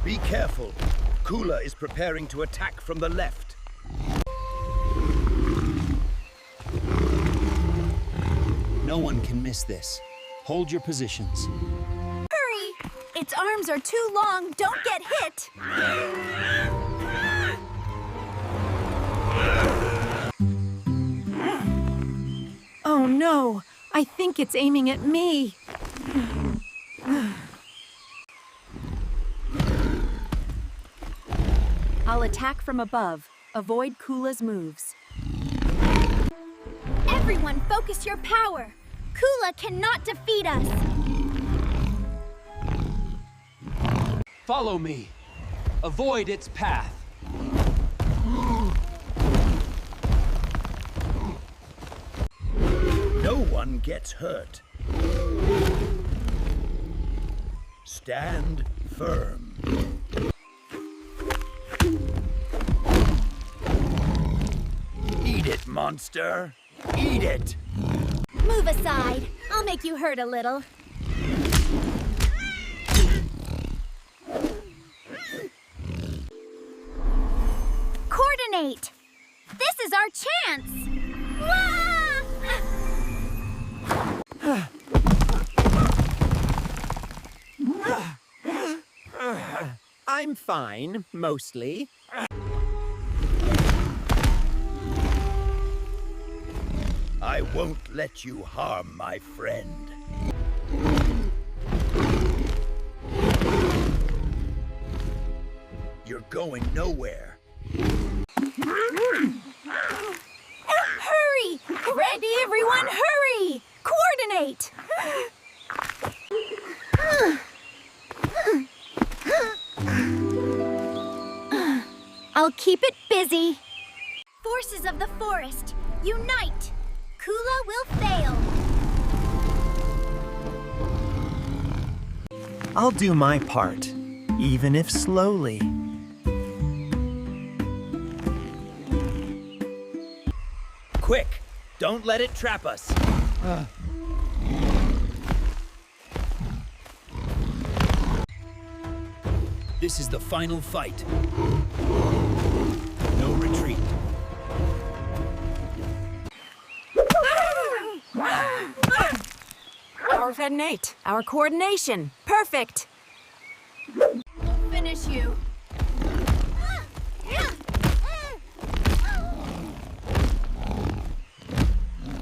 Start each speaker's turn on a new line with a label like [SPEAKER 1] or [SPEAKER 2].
[SPEAKER 1] Be careful. Kula is preparing to attack from the left.
[SPEAKER 2] No one can miss this. Hold your positions.
[SPEAKER 3] Hurry! Its arms are too long. Don't get hit. Oh no! I think it's aiming at me. I'll attack from above. Avoid Kula's moves.
[SPEAKER 4] Everyone focus your power. Kula cannot defeat us.
[SPEAKER 2] Follow me. Avoid its path.
[SPEAKER 1] No one gets hurt. Stand firm. Eat it, monster. Eat it.
[SPEAKER 4] Move aside. I'll make you hurt a little. Coordinate. This is our chance.
[SPEAKER 5] I'm fine, mostly.
[SPEAKER 1] I won't let you harm my friend. You're going nowhere.
[SPEAKER 3] Hurry! Ready, everyone, hurry! Coordinate!
[SPEAKER 4] I'll keep it busy. Forces of the forest, unite! Kula will fail.
[SPEAKER 5] I'll do my part, even if slowly.
[SPEAKER 1] Quick! Don't let it trap us. This is the final fight. No retreat.
[SPEAKER 3] Our coordinate. Our coordination. Perfect.
[SPEAKER 4] Finish you.